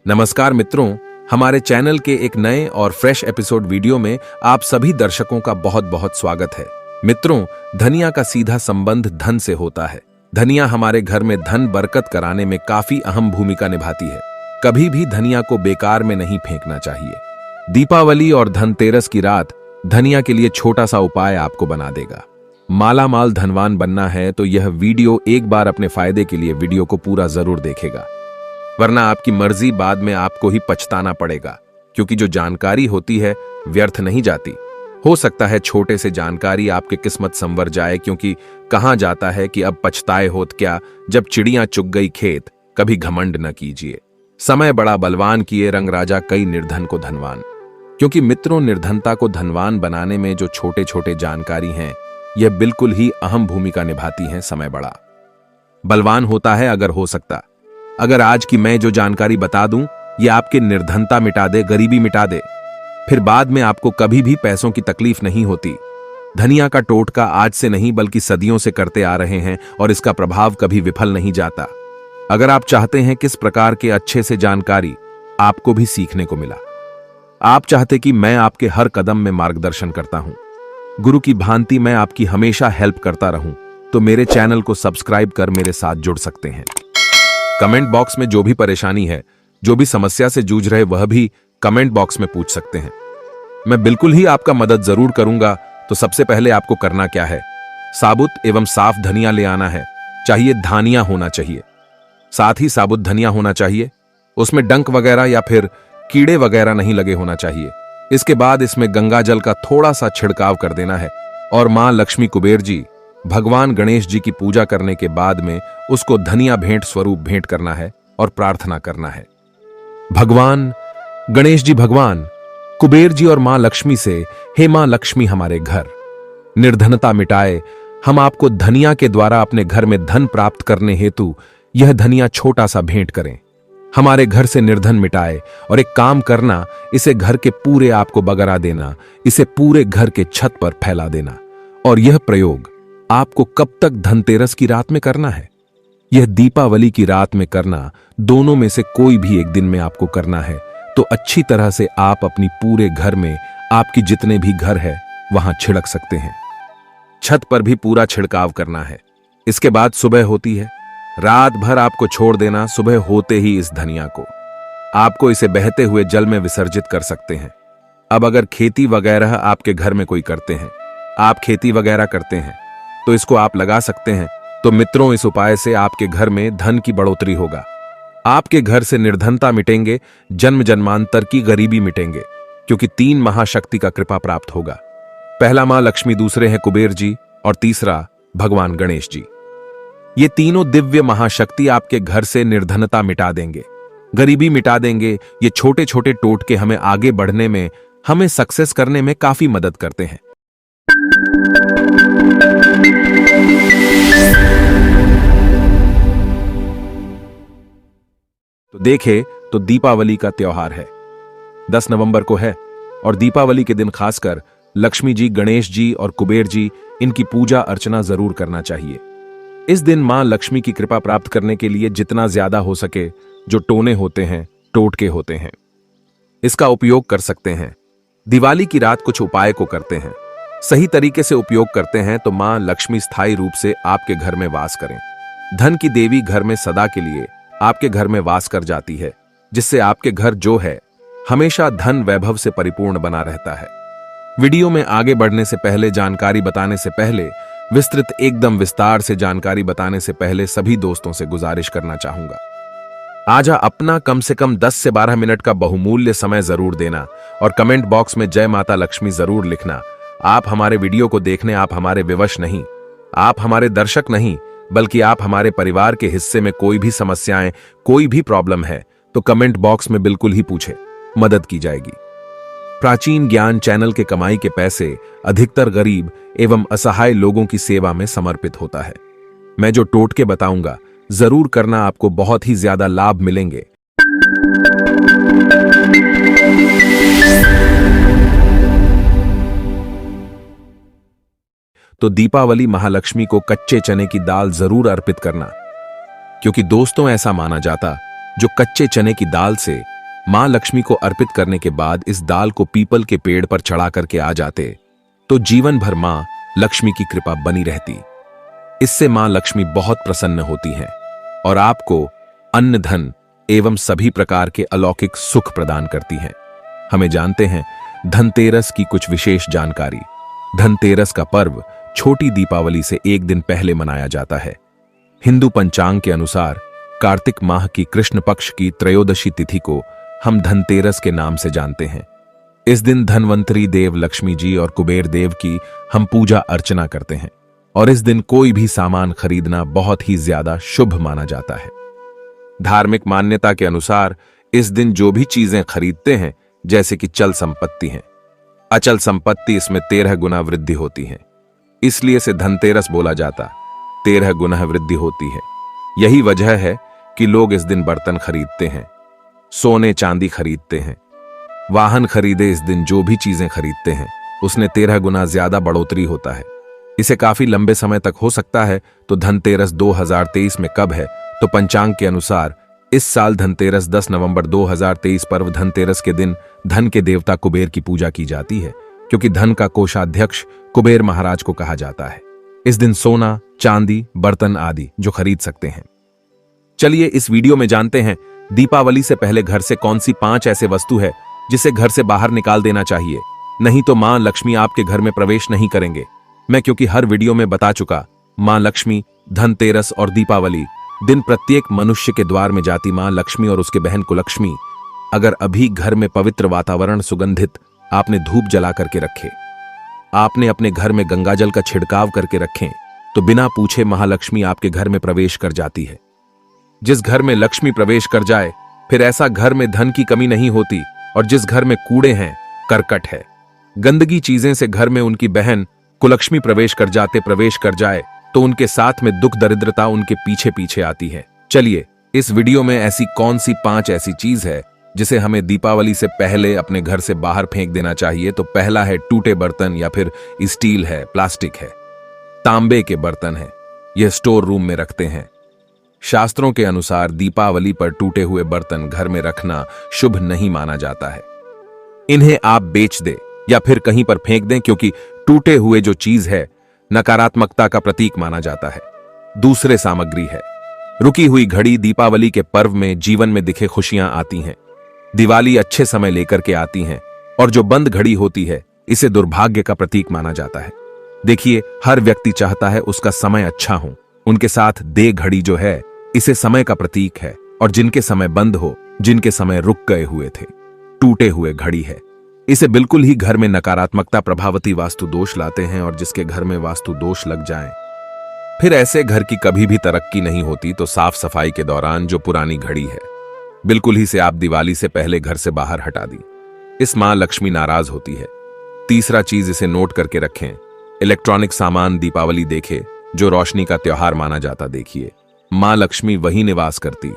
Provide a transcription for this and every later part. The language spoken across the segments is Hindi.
नमस्कार मित्रों, हमारे चैनल के एक नए और फ्रेश एपिसोड वीडियो में आप सभी दर्शकों का बहुत बहुत स्वागत है। मित्रों, धनिया का सीधा संबंध धन से होता है। धनिया हमारे घर में धन बरकत कराने में काफी अहम भूमिका निभाती है। कभी भी धनिया को बेकार में नहीं फेंकना चाहिए। दीपावली और धनतेरस की रात धनिया के लिए छोटा सा उपाय आपको बना देगा। मालामाल धनवान बनना है तो यह वीडियो एक बार अपने फायदे के लिए वीडियो को पूरा जरूर देखेगा, वरना आपकी मर्जी बाद में आपको ही पछताना पड़ेगा, क्योंकि जो जानकारी होती है व्यर्थ नहीं जाती। हो सकता है छोटे से जानकारी आपकी किस्मत संवर जाए, क्योंकि कहा जाता है कि अब पछताए होत क्या जब चिड़ियां चुग गई खेत, कभी घमंड न कीजिए। समय बड़ा बलवान किए रंग राजा कई निर्धन को धनवान। क्योंकि मित्रों, निर्धनता को धनवान बनाने में जो छोटे छोटे जानकारी हैं, यह बिल्कुल ही अहम भूमिका निभाती हैं। समय बड़ा बलवान होता है अगर हो सकता। अगर आज की मैं जो जानकारी बता दूं, ये आपकी निर्धनता मिटा दे, गरीबी मिटा दे, फिर बाद में आपको कभी भी पैसों की तकलीफ नहीं होती। धनिया का टोटका आज से नहीं बल्कि सदियों से करते आ रहे हैं और इसका प्रभाव कभी विफल नहीं जाता। अगर आप चाहते हैं किस प्रकार के अच्छे से जानकारी आपको भी सीखने को मिला, आप चाहते कि मैं आपके हर कदम में मार्गदर्शन करता हूं, गुरु की भांति मैं आपकी हमेशा हेल्प करता रहूं, तो मेरे चैनल को सब्सक्राइब कर मेरे साथ जुड़ सकते हैं। कमेंट बॉक्स में जो भी परेशानी है, जो भी समस्या से जूझ रहे, वह भी कमेंट बॉक्स में पूछ सकते हैं। मैं बिल्कुल ही आपका मदद जरूर करूंगा। तो सबसे पहले आपको करना क्या है, साबुत एवं साफ धनिया ले आना है। चाहिए धानिया होना चाहिए, साथ ही साबुत धनिया होना चाहिए। उसमें डंक वगैरह या फिर कीड़े वगैरह नहीं लगे होना चाहिए। इसके बाद इसमें गंगा जल का थोड़ा सा छिड़काव कर देना है और मां लक्ष्मी, कुबेर जी, भगवान गणेश जी की पूजा करने के बाद में उसको धनिया भेंट स्वरूप भेंट करना है और प्रार्थना करना है। भगवान गणेश जी, भगवान कुबेर जी और मां लक्ष्मी से, हे मां लक्ष्मी, हमारे घर निर्धनता मिटाए, हम आपको धनिया के द्वारा अपने घर में धन प्राप्त करने हेतु यह धनिया छोटा सा भेंट करें। हमारे घर से निर्धन मिटाए और एक काम करना, इसे घर के पूरे आपको बगरा देना, इसे पूरे घर के छत पर फैला देना। और यह प्रयोग आपको कब तक धनतेरस की रात में करना है, यह दीपावली की रात में करना, दोनों में से कोई भी एक दिन में आपको करना है। तो अच्छी तरह से आप अपनी पूरे घर में, आपकी जितने भी घर है वहां छिड़क सकते हैं। छत पर भी पूरा छिड़काव करना है। इसके बाद सुबह होती है, रात भर आपको छोड़ देना। सुबह होते ही इस धनिया को आपको इसे बहते हुए जल में विसर्जित कर सकते हैं। अब अगर खेती वगैरह आपके घर में कोई करते हैं, आप खेती वगैरह करते हैं, तो इसको आप लगा सकते हैं। तो मित्रों, इस उपाय से आपके घर में धन की बढ़ोतरी होगा, आपके घर से निर्धनता मिटेंगे, जन्म जन्मांतर की गरीबी मिटेंगे, क्योंकि 3 महाशक्ति का कृपा प्राप्त होगा। पहला मां लक्ष्मी, दूसरे हैं कुबेर जी और तीसरा भगवान गणेश जी। ये तीनों दिव्य महाशक्ति आपके घर से निर्धनता मिटा देंगे, गरीबी मिटा देंगे। ये छोटे छोटे टोटके हमें आगे बढ़ने में, हमें सक्सेस करने में काफी मदद करते हैं। तो देखे तो दीपावली का त्योहार है, 10 नवंबर को है, और दीपावली के दिन खासकर लक्ष्मी जी, गणेश जी और कुबेर जी, इनकी पूजा अर्चना जरूर करना चाहिए। इस दिन मां लक्ष्मी की कृपा प्राप्त करने के लिए जितना ज्यादा हो सके जो टोने होते हैं, टोटके होते हैं, इसका उपयोग कर सकते हैं। दिवाली की रात कुछ उपाय को करते हैं, सही तरीके से उपयोग करते हैं तो मां लक्ष्मी स्थायी रूप से आपके घर में वास करें। धन की देवी घर में सदा के लिए आपके घर में वास कर जाती है, जिससे आपके घर जो है हमेशा धन वैभव से परिपूर्ण बना रहता है। वीडियो में आगे बढ़ने से पहले, जानकारी बताने से पहले, विस्तृत एकदम विस्तार से जानकारी बताने से पहले सभी दोस्तों से गुजारिश करना चाहूंगा, आज अपना कम से कम 10 से 12 मिनट का बहुमूल्य समय जरूर देना और कमेंट बॉक्स में जय माता लक्ष्मी जरूर लिखना। आप हमारे वीडियो को देखने, आप हमारे विवश नहीं, आप हमारे दर्शक नहीं, बल्कि आप हमारे परिवार के हिस्से में कोई भी समस्याएं, कोई भी प्रॉब्लम है तो कमेंट बॉक्स में बिल्कुल ही पूछे, मदद की जाएगी। प्राचीन ज्ञान चैनल के कमाई के पैसे अधिकतर गरीब एवं असहाय लोगों की सेवा में समर्पित होता है। मैं जो टोटके बताऊंगा जरूर करना, आपको बहुत ही ज्यादा लाभ मिलेंगे। तो दीपावली महालक्ष्मी को कच्चे चने की दाल जरूर अर्पित करना, क्योंकि दोस्तों ऐसा माना जाता जो कच्चे चने की दाल से मां लक्ष्मी को अर्पित करने के बाद इस दाल को पीपल के पेड़ पर चढ़ा करके आ जाते तो जीवन भर मां लक्ष्मी की कृपा बनी रहती। इससे मां लक्ष्मी बहुत प्रसन्न होती हैं और आपको अन्न, धन एवं सभी प्रकार के अलौकिक सुख प्रदान करती हैं। हमें जानते हैं धनतेरस की कुछ विशेष जानकारी। धनतेरस का पर्व छोटी दीपावली से एक दिन पहले मनाया जाता है। हिंदू पंचांग के अनुसार कार्तिक माह की कृष्ण पक्ष की त्रयोदशी तिथि को हम धनतेरस के नाम से जानते हैं। इस दिन धनवंतरी देव लक्ष्मी जी और कुबेर देव की हम पूजा अर्चना करते हैं और इस दिन कोई भी सामान खरीदना बहुत ही ज्यादा शुभ माना जाता है। धार्मिक मान्यता के अनुसार इस दिन जो भी चीजें खरीदते हैं, जैसे कि चल संपत्ति है, अचल संपत्ति, इसमें 13 गुना वृद्धि होती है। इसलिए इसे धनतेरस बोला जाता। 13 गुना वृद्धि होती है। यही वजह है कि लोग इस दिन बर्तन खरीदते हैं, सोने चांदी खरीदते हैं, वाहन खरीदे। इस दिन जो भी चीजें खरीदते हैं उसने 13 गुना ज्यादा बढ़ोतरी होता है। इसे काफी लंबे समय तक हो सकता है। तो धनतेरस 2023 में कब है? तो पंचांग के अनुसार इस साल धनतेरस 10 नवंबर 2023 पर्व धनतेरस के दिन धन के देवता कुबेर की पूजा की जाती है, क्योंकि धन का कोषाध्यक्ष कुबेर महाराज को कहा जाता है। इस दिन सोना, चांदी, बर्तन आदि जो खरीद सकते हैं। चलिए इस वीडियो में जानते हैं दीपावली से पहले घर से कौन सी 5 ऐसे वस्तु है जिसे घर से बाहर निकाल देना चाहिए, नहीं तो मां लक्ष्मी आपके घर में प्रवेश नहीं करेंगे। मैं क्योंकि हर वीडियो में बता चुका, मां लक्ष्मी, धनतेरस और दीपावली दिन प्रत्येक मनुष्य के द्वार में जाती मां लक्ष्मी और उसके बहन कुलक्ष्मी। अगर अभी घर में पवित्र वातावरण सुगंधित आपने धूप जला करके रखे, आपने अपने घर में गंगाजल का छिड़काव करके रखें, तो बिना पूछे महालक्ष्मी आपके घर में प्रवेश कर जाती है। जिस घर में लक्ष्मी प्रवेश कर जाए फिर ऐसा घर में धन की कमी नहीं होती। और जिस घर में कूड़े हैं, करकट है, गंदगी चीजें से घर में उनकी बहन कुलक्ष्मी प्रवेश कर जाए तो उनके साथ में दुख दरिद्रता उनके पीछे पीछे आती है। चलिए इस वीडियो में ऐसी कौन सी 5 ऐसी चीज है जिसे हमें दीपावली से पहले अपने घर से बाहर फेंक देना चाहिए। तो पहला है टूटे बर्तन, या फिर स्टील है, प्लास्टिक है, तांबे के बर्तन है, यह स्टोर रूम में रखते हैं। शास्त्रों के अनुसार दीपावली पर टूटे हुए बर्तन घर में रखना शुभ नहीं माना जाता है। इन्हें आप बेच दें या फिर कहीं पर फेंक दें, क्योंकि टूटे हुए जो चीज है नकारात्मकता का प्रतीक माना जाता है। दूसरे सामग्री है रुकी हुई घड़ी। दीपावली के पर्व में जीवन में दिखे खुशियां आती हैं। दिवाली अच्छे समय लेकर के आती हैं और जो बंद घड़ी होती है इसे दुर्भाग्य का प्रतीक माना जाता है। देखिए, हर व्यक्ति चाहता है उसका समय अच्छा हो। उनके साथ दे घड़ी जो है इसे समय का प्रतीक है, और जिनके समय बंद हो, जिनके समय रुक गए हुए थे, टूटे हुए घड़ी है। इसे बिल्कुल ही घर में नकारात्मकता प्रभावती वास्तु दोष लाते हैं, और जिसके घर में वास्तु दोष लग जाएं, फिर ऐसे घर की कभी भी तरक्की नहीं होती। तो साफ सफाई के दौरान जो पुरानी घड़ी है बिल्कुल ही से आप दिवाली से पहले घर से बाहर हटा दी। इस मां लक्ष्मी नाराज होती है। तीसरा चीज, इसे नोट करके रखें, इलेक्ट्रॉनिक सामान दीपावली देखे जो रोशनी का त्योहार माना जाता। देखिए, मां लक्ष्मी वही निवास करती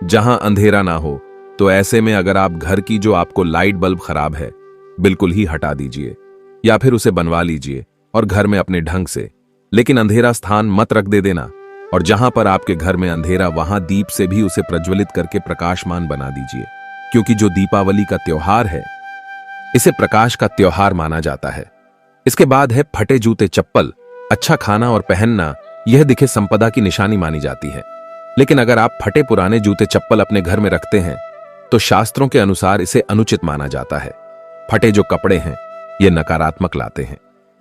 जहां अंधेरा ना हो। तो ऐसे में अगर आप घर की जो आपको लाइट बल्ब खराब है बिल्कुल ही हटा दीजिए या फिर उसे बनवा लीजिए और घर में अपने ढंग से, लेकिन अंधेरा स्थान मत रख दे देना। और जहां पर आपके घर में अंधेरा, वहां दीप से भी उसे प्रज्वलित करके प्रकाशमान बना दीजिए, क्योंकि जो दीपावली का त्योहार है इसे प्रकाश का त्योहार माना जाता है। इसके बाद है फटे जूते चप्पल। अच्छा खाना और पहनना यह दिखे संपदा की निशानी मानी जाती है, लेकिन अगर आप फटे पुराने जूते चप्पल अपने घर में रखते हैं तो शास्त्रों के अनुसार इसे अनुचित माना जाता है। फटे जो कपड़े हैं ये नकारात्मक लाते हैं।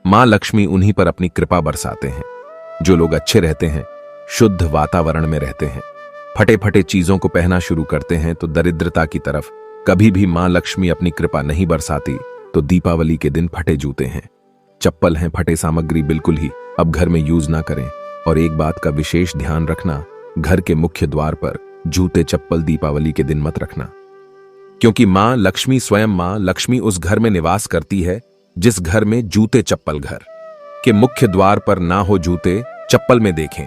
मां लक्ष्मी उन्हीं पर अपनी कृपा बरसाते हैं। जो लोग अच्छे रहते हैं, शुद्ध वातावरण में रहते हैं, फटे फटे चीजों को पहना शुरू करते हैं, तो दरिद्रता की तरफ कभी भी मां लक्ष्मी अपनी कृपा नहीं बरसाती। तो दीपावली के दिन फटे जूते हैं, चप्पल हैं, फटे सामग्री बिल्कुल ही अब घर में यूज ना करें। और एक बात का विशेष ध्यान रखना, घर के मुख्य द्वार पर जूते चप्पल दीपावली के दिन मत रखना, क्योंकि मां लक्ष्मी, स्वयं मां लक्ष्मी उस घर में निवास करती है जिस घर में जूते चप्पल, घर के मुख्य द्वार पर ना हो जूते चप्पल में देखें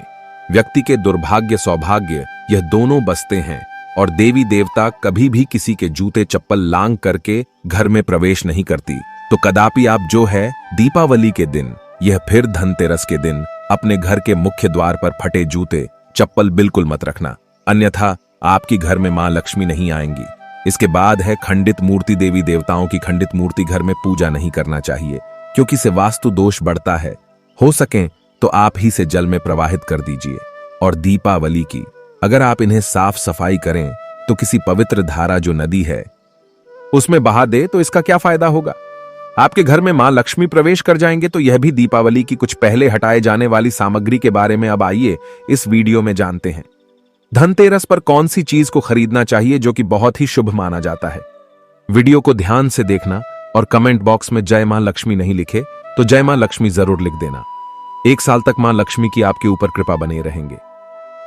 व्यक्ति के दुर्भाग्य सौभाग्य यह दोनों बसते हैं। और देवी देवता कभी भी किसी के जूते चप्पल लांग करके घर में प्रवेश नहीं करती। तो कदापि आप जो है दीपावली के दिन, यह फिर धनतेरस के दिन, अपने घर के मुख्य द्वार पर फटे जूते चप्पल बिल्कुल मत रखना, अन्यथा आपकी घर में मां लक्ष्मी नहीं आएंगी। इसके बाद है खंडित मूर्ति। देवी देवताओं की खंडित मूर्ति घर में पूजा नहीं करना चाहिए, क्योंकि इससे वास्तु दोष बढ़ता है। हो सके तो आप ही से जल में प्रवाहित कर दीजिए। और दीपावली की अगर आप इन्हें साफ सफाई करें तो किसी पवित्र धारा जो नदी है उसमें बहा दे तो इसका क्या फायदा होगा? आपके घर में मां लक्ष्मी प्रवेश कर जाएंगे। तो यह भी दीपावली की कुछ पहले हटाए जाने वाली सामग्री के बारे में अब आइए इस वीडियो में जानते हैं। धनतेरस पर कौन सी चीज को खरीदना चाहिए जो कि बहुत ही शुभ माना जाता है। वीडियो को ध्यान से देखना और कमेंट बॉक्स में जय मां लक्ष्मी नहीं लिखे तो जय मां लक्ष्मी जरूर लिख देना। 1 साल तक मां लक्ष्मी की आपके ऊपर कृपा बने रहेंगे।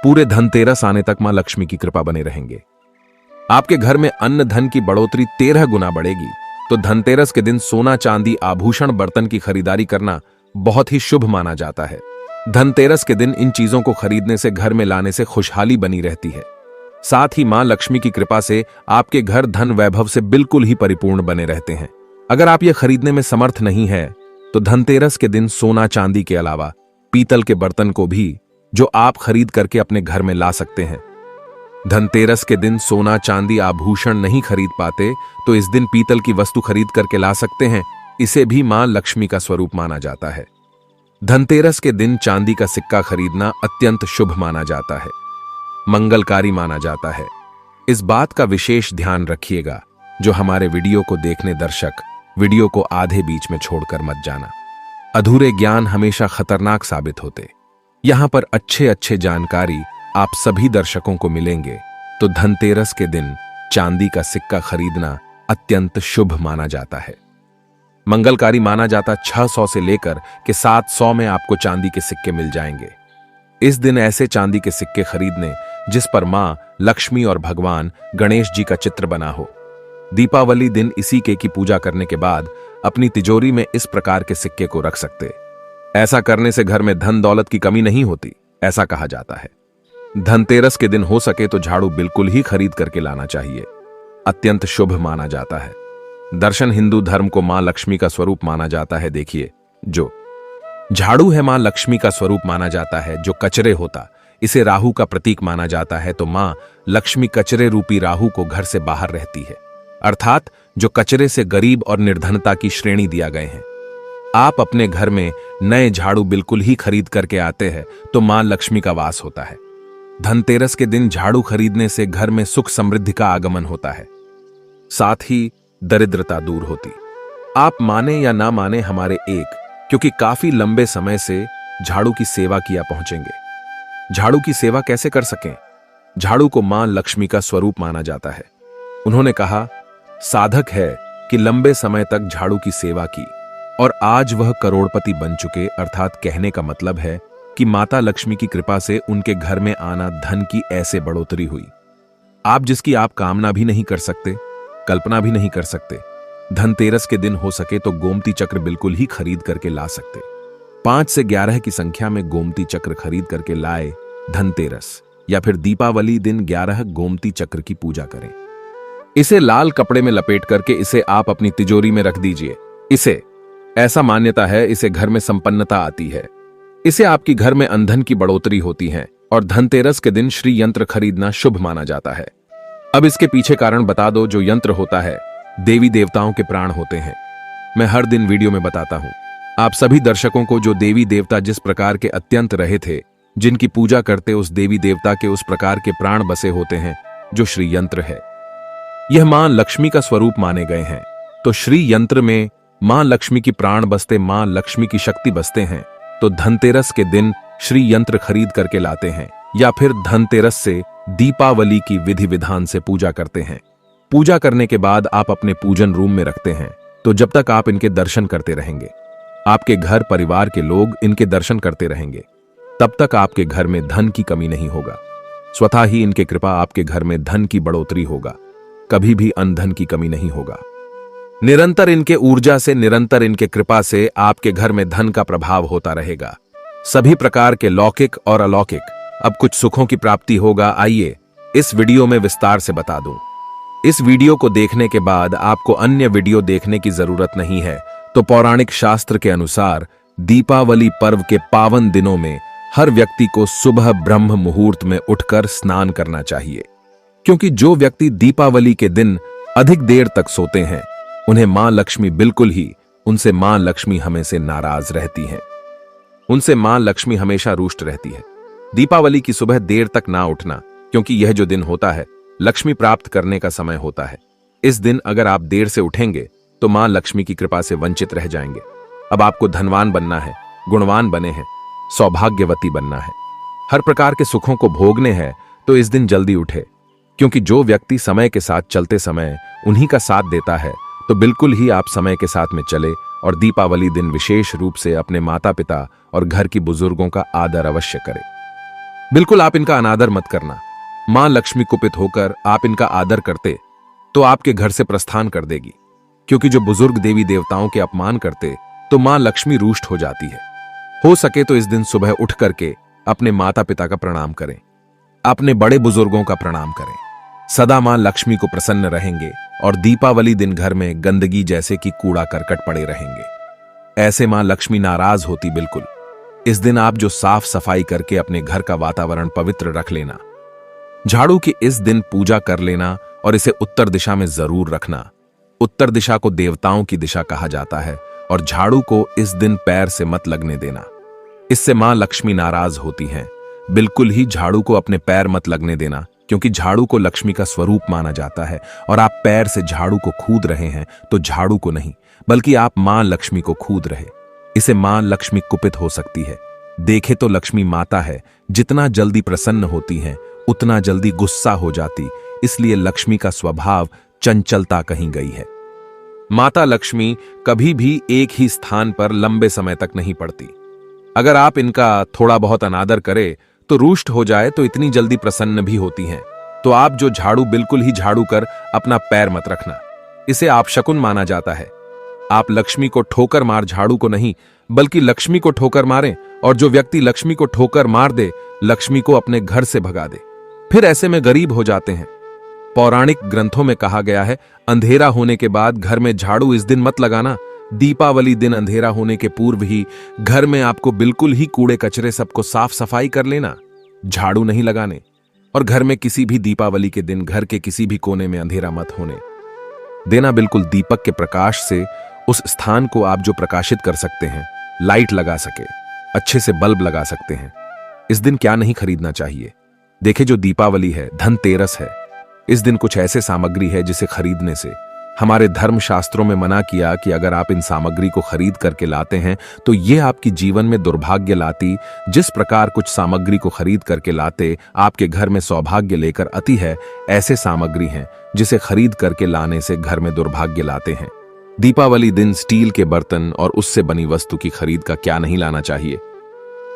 पूरे धनतेरस आने तक मां लक्ष्मी की कृपा बने रहेंगे। आपके घर में अन्न धन की बढ़ोतरी 13 गुना बढ़ेगी। तो धनतेरस के दिन सोना चांदी आभूषण बर्तन की खरीदारी करना बहुत ही शुभ माना जाता है। धनतेरस के दिन इन चीजों को खरीदने से घर में लाने से खुशहाली बनी रहती है। साथ ही मां लक्ष्मी की कृपा से आपके घर धन वैभव से बिल्कुल ही परिपूर्ण बने रहते हैं। अगर आप ये खरीदने में समर्थ नहीं है तो धनतेरस के दिन सोना चांदी के अलावा पीतल के बर्तन को भी जो आप खरीद करके अपने घर में ला सकते हैं। धनतेरस के दिन सोना चांदी आभूषण नहीं खरीद पाते तो इस दिन पीतल की वस्तु खरीद करके ला सकते हैं। इसे भी मां लक्ष्मी का स्वरूप माना जाता है। धनतेरस के दिन चांदी का सिक्का खरीदना अत्यंत शुभ माना जाता है, मंगलकारी माना जाता है। इस बात का विशेष ध्यान रखिएगा जो हमारे वीडियो को देखने दर्शक वीडियो को आधे बीच में छोड़कर मत जाना। अधूरे ज्ञान हमेशा खतरनाक साबित होते। यहां पर अच्छे जानकारी आप सभी दर्शकों को मिलेंगे। तो धनतेरस के दिन चांदी का सिक्का खरीदना अत्यंत शुभ माना जाता है, मंगलकारी माना जाता। 600 से लेकर के 700 में आपको चांदी के सिक्के मिल जाएंगे। इस दिन ऐसे चांदी के सिक्के खरीदने जिस पर मां लक्ष्मी और भगवान गणेश जी का चित्र बना हो। दीपावली दिन इसी के की पूजा करने के बाद अपनी तिजोरी में इस प्रकार के सिक्के को रख सकते। ऐसा करने से घर में धन दौलत की कमी नहीं होती, ऐसा कहा जाता है। धनतेरस के दिन हो सके तो झाड़ू बिल्कुल ही खरीद करके लाना चाहिए, अत्यंत शुभ माना जाता है। दर्शन हिंदू धर्म को मां लक्ष्मी का स्वरूप माना जाता है। देखिए, जो झाड़ू है मां लक्ष्मी का स्वरूप माना जाता है। जो कचरे होता इसे राहु का प्रतीक माना जाता है। तो मां लक्ष्मी कचरे रूपी राहु को घर से बाहर रहती है, अर्थात जो कचरे से गरीब और निर्धनता की श्रेणी दिया गए हैं। आप अपने घर में नए झाड़ू बिल्कुल ही खरीद करके आते हैं तो मां लक्ष्मी का वास होता है। धनतेरस के दिन झाड़ू खरीदने से घर में सुख समृद्धि का आगमन होता है, साथ ही दरिद्रता दूर होती। आप माने या ना माने हमारे क्योंकि काफी लंबे समय से झाड़ू की सेवा किया पहुंचेंगे। झाड़ू की सेवा कैसे कर सकें? झाड़ू को मां लक्ष्मी का स्वरूप माना जाता है। उन्होंने कहा, साधक है कि लंबे समय तक झाड़ू की सेवा की और आज वह करोड़पति बन चुके। अर्थात कहने का मतलब है कि माता लक्ष्मी की कृपा से उनके घर में आना धन की ऐसे बढ़ोतरी हुई आप जिसकी आप कामना भी नहीं कर सकते, कल्पना भी नहीं कर सकते। धनतेरस के दिन हो सके तो गोमती चक्र बिल्कुल ही खरीद करके ला सकते। 5 से 11 की संख्या में गोमती चक्र खरीद करके लाए धनतेरस या फिर दीपावली दिन 11 गोमती चक्र की पूजा करें। इसे लाल कपड़े में लपेट करके इसे आप अपनी तिजोरी में रख दीजिए। इसे ऐसा मान्यता है, इसे घर में संपन्नता आती है। इसे आपकी घर में अंधन की बढ़ोतरी होती है और धनतेरस के दिन श्री यंत्र खरीदना शुभ माना जाता है। अब इसके पीछे कारण बता दो। जो यंत्र होता है देवी देवताओं के प्राण होते हैं। मैं हर दिन वीडियो में बताता हूं आप सभी दर्शकों को जो देवी देवता जिस प्रकार के अत्यंत रहे थे, जिनकी पूजा करते उस देवी देवता के उस प्रकार के प्राण बसे होते हैं जो श्री यंत्र है। यह मां लक्ष्मी का स्वरूप माने गए हैं। तो श्री यंत्र में मां लक्ष्मी की प्राण बसते, मां लक्ष्मी की शक्ति बसते हैं। तो धनतेरस के दिन श्री यंत्र खरीद करके लाते हैं या फिर धनतेरस से दीपावली की विधि विधान से पूजा करते हैं। पूजा करने के बाद आप अपने पूजन रूम में रखते हैं। तो जब तक आप इनके दर्शन करते रहेंगे, आपके घर परिवार के लोग इनके दर्शन करते रहेंगे, तब तक आपके घर में धन की कमी नहीं होगा। स्वतः ही इनके कृपा आपके घर में धन की बढ़ोतरी होगा, कभी भी अन्न धन की कमी नहीं होगा। निरंतर इनके ऊर्जा से, निरंतर इनके कृपा से आपके घर में धन का प्रभाव होता रहेगा। सभी प्रकार के लौकिक और अलौकिक अब कुछ सुखों की प्राप्ति होगा। आइए इस वीडियो में विस्तार से बता दूं। इस वीडियो को देखने के बाद आपको अन्य वीडियो देखने की जरूरत नहीं है। तो पौराणिक शास्त्र के अनुसार दीपावली पर्व के पावन दिनों में हर व्यक्ति को सुबह ब्रह्म मुहूर्त में उठकर स्नान करना चाहिए। क्योंकि जो व्यक्ति दीपावली के दिन अधिक देर तक सोते हैं उन्हें मां लक्ष्मी बिल्कुल ही, उनसे मां लक्ष्मी हमेशा नाराज रहती हैं। उनसे मां लक्ष्मी हमेशा रुष्ट रहती है। दीपावली की सुबह देर तक ना उठना, क्योंकि यह जो दिन होता है लक्ष्मी प्राप्त करने का समय होता है। इस दिन अगर आप देर से उठेंगे तो मां लक्ष्मी की कृपा से वंचित रह जाएंगे। अब आपको धनवान बनना है, गुणवान बने हैं, सौभाग्यवती बनना है, हर प्रकार के सुखों को भोगने हैं, तो इस दिन जल्दी उठे। क्योंकि जो व्यक्ति समय के साथ चलते समय उन्हीं का साथ देता है, तो बिल्कुल ही आप समय के साथ में चले और दीपावली दिन विशेष रूप से अपने माता पिता और घर की बुजुर्गों का आदर अवश्य करें। बिल्कुल आप इनका अनादर मत करना। मां लक्ष्मी कुपित होकर आप इनका आदर करते तो आपके घर से प्रस्थान कर देगी। क्योंकि जो बुजुर्ग देवी देवताओं के अपमान करते तो मां लक्ष्मी रुष्ट हो जाती है। हो सके तो इस दिन सुबह उठ करके अपने माता पिता का प्रणाम करें, अपने बड़े बुजुर्गों का प्रणाम करें। सदा मां लक्ष्मी को प्रसन्न रहेंगे और दीपावली दिन घर में गंदगी जैसे कि कूड़ा करकट पड़े रहेंगे। ऐसे मां लक्ष्मी नाराज होती बिल्कुल। इस दिन आप जो साफ सफाई करके अपने घर का वातावरण पवित्र रख लेना, झाड़ू की इस दिन पूजा कर लेना और इसे उत्तर दिशा में जरूर रखना। उत्तर दिशा को देवताओं की दिशा कहा जाता है और झाड़ू को इस दिन पैर से मत लगने देना, इससे मां लक्ष्मी नाराज होती हैं। बिल्कुल ही झाड़ू को अपने पैर मत लगने देना, क्योंकि झाड़ू को लक्ष्मी का स्वरूप माना जाता है और आप पैर से झाड़ू को खूद रहे हैं तो झाड़ू को नहीं बल्कि आप मां लक्ष्मी को खूद रहे। इसे मां लक्ष्मी कुपित हो सकती है। देखे तो लक्ष्मी माता है, जितना जल्दी प्रसन्न होती हैं उतना जल्दी गुस्सा हो जाती, इसलिए लक्ष्मी का स्वभाव चंचलता कहीं गई है। माता लक्ष्मी कभी भी एक ही स्थान पर लंबे समय तक नहीं पड़ती। अगर आप इनका थोड़ा बहुत अनादर करें तो रुष्ट हो जाए तो इतनी जल्दी प्रसन्न भी होती हैं। तो आप जो झाड़ू बिल्कुल ही झाड़ू कर अपना पैर मत रखना, इसे आपशकुन माना जाता है। आप लक्ष्मी को ठोकर मार झाड़ू को नहीं बल्कि लक्ष्मी को ठोकर मारें, और जो व्यक्ति लक्ष्मी को ठोकर मार दे लक्ष्मी को अपने घर से भगा दे, फिर ऐसे में गरीब हो जाते हैं। पौराणिक ग्रंथों में कहा गया है, अंधेरा होने के बाद घर में झाड़ू इस दिन मत लगाना। दीपावली दिन अंधेरा होने के पूर्व ही घर में आपको बिल्कुल ही कूड़े कचरे सबको साफ सफाई कर लेना, झाड़ू नहीं लगाने। और घर में किसी भी दीपावली के दिन घर के किसी भी कोने में अंधेरा मत होने देना। बिल्कुल दीपक के प्रकाश से उस स्थान को आप जो प्रकाशित कर सकते हैं, लाइट लगा सके, अच्छे से बल्ब लगा सकते हैं। इस दिन क्या नहीं खरीदना चाहिए। देखे जो दीपावली है, धनतेरस है, इस दिन कुछ ऐसे सामग्री है जिसे खरीदने से हमारे धर्म शास्त्रों में मना किया कि अगर आप इन सामग्री को खरीद करके लाते हैं तो ये आपकी जीवन में दुर्भाग्य लाती। जिस प्रकार कुछ सामग्री को खरीद करके लाते आपके घर में सौभाग्य लेकर आती है, ऐसे सामग्री हैं जिसे खरीद करके लाने से घर में दुर्भाग्य लाते हैं। दीपावली दिन स्टील के बर्तन और उससे बनी वस्तु की खरीद का क्या नहीं लाना चाहिए,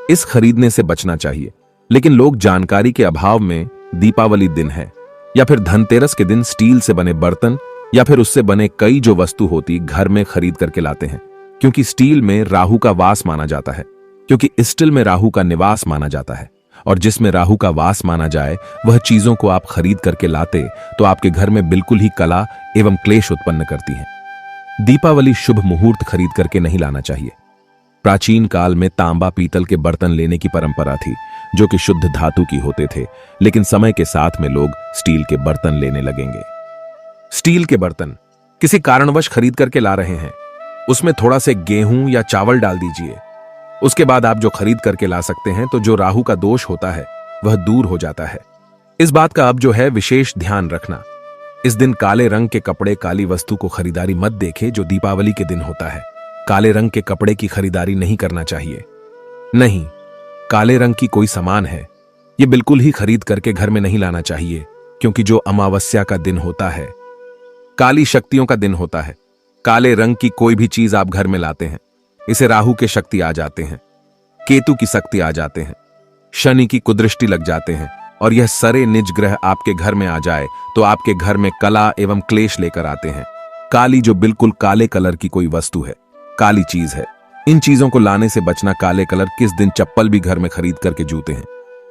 इस खरीदने से बचना चाहिए। लेकिन लोग जानकारी के अभाव में दीपावली दिन है या फिर धनतेरस के दिन स्टील से बने बर्तन या फिर उससे बने कई जो वस्तु होती घर में खरीद करके लाते हैं, क्योंकि स्टील में राहु का वास माना जाता है, क्योंकि स्टील में राहु का निवास माना जाता है। और जिसमें राहु का वास माना जाए वह चीजों को आप खरीद करके लाते तो आपके घर में बिल्कुल ही कला एवं क्लेश उत्पन्न करती हैं। दीपावली शुभ मुहूर्त खरीद करके नहीं लाना चाहिए। प्राचीन काल में तांबा पीतल के बर्तन लेने की परंपरा थी जो कि शुद्ध धातु की होते थे, लेकिन समय के साथ में लोग स्टील के बर्तन लेने लगेंगे। स्टील के बर्तन किसी कारणवश खरीद करके ला रहे हैं, उसमें थोड़ा से गेहूं या चावल डाल दीजिए, उसके बाद आप जो खरीद करके ला सकते हैं तो जो राहु का दोष होता है वह दूर हो जाता है। इस बात का अब जो है विशेष ध्यान रखना। इस दिन काले रंग के कपड़े, काली वस्तु को खरीदारी मत देखे जो दीपावली के दिन होता है। काले रंग के कपड़े की खरीदारी नहीं करना चाहिए। नहीं, काले रंग की कोई सामान है ये बिल्कुल ही खरीद करके घर में नहीं लाना चाहिए, क्योंकि जो अमावस्या का दिन होता है, काली शक्तियों का दिन होता है। काले रंग की कोई भी चीज आप घर में लाते हैं, इसे राहु के शक्ति आ जाते हैं, केतु की शक्ति आ जाते हैं, शनि की कुदृष्टि लग जाते हैं, और यह सारे निज ग्रह आपके घर में आ जाए तो आपके घर में कला एवं क्लेश लेकर आते हैं। काली जो बिल्कुल काले कलर की कोई वस्तु है, काली चीज है, इन चीजों को लाने से बचना। काले कलर किस दिन चप्पल भी घर में खरीद करके जूते हैं,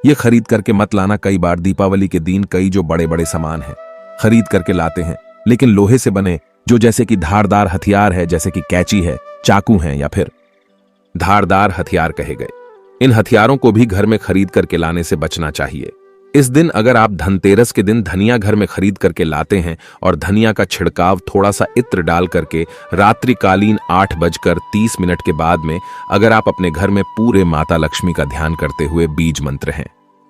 ये खरीद करके मत लाना। कई बार दीपावली के दिन कई जो बड़े बड़े सामान हैं खरीद करके लाते हैं, लेकिन लोहे से बने जो जैसे कि धारदार हथियार है, जैसे कि कैंची है, चाकू है या फिर धारदार हथियार कहे गए, इन हथियारों को भी घर में खरीद करके लाने से बचना चाहिए। इस दिन अगर आप धनतेरस के दिन धनिया घर में खरीद करके लाते हैं और धनिया का छिड़काव थोड़ा सा इत्र डाल करके रात्रिकालीन 8:30 के बाद में अगर आप अपने घर में पूरे माता लक्ष्मी का ध्यान करते हुए बीज मंत्र हैं,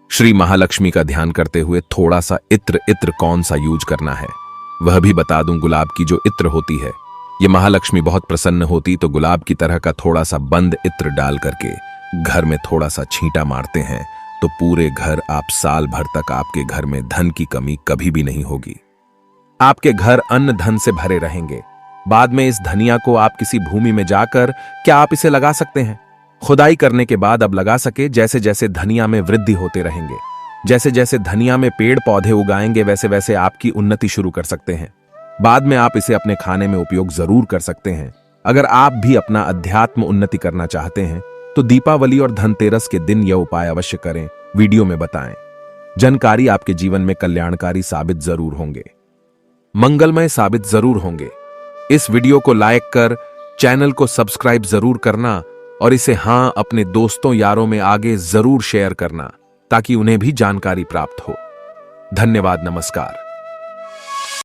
श्री महालक्ष्मी का ध्यान करते हुए थोड़ा सा इत्र कौन सा यूज करना है वह भी बता दूं। गुलाब की जो इत्र होती है, ये महालक्ष्मी बहुत प्रसन्न होती, तो गुलाब की तरह का थोड़ा सा बंद इत्र डाल करके घर में थोड़ा सा छींटा मारते हैं तो पूरे घर आप साल भर तक आपके घर में धन की कमी कभी भी नहीं होगी। आपके घर अन्न धन से भरे रहेंगे। बाद में इस धनिया को आप किसी भूमि में जाकर क्या आप इसे लगा सकते हैं? खुदाई करने के बाद अब लगा सके। जैसे जैसे धनिया में वृद्धि होते रहेंगे, जैसे जैसे धनिया में पेड़ पौधे उगाएंगे, वैसे वैसे आपकी उन्नति शुरू कर सकते हैं। बाद में आप इसे अपने खाने में उपयोग जरूर कर सकते हैं। अगर आप भी अपना अध्यात्म उन्नति करना चाहते हैं तो दीपावली और धनतेरस के दिन यह उपाय अवश्य करें, वीडियो में बताएं। जानकारी आपके जीवन में कल्याणकारी साबित जरूर होंगे, मंगलमय साबित जरूर होंगे। इस वीडियो को लाइक कर चैनल को सब्सक्राइब जरूर करना और इसे अपने दोस्तों यारों में आगे जरूर शेयर करना ताकि उन्हें भी जानकारी प्राप्त हो। धन्यवाद, नमस्कार।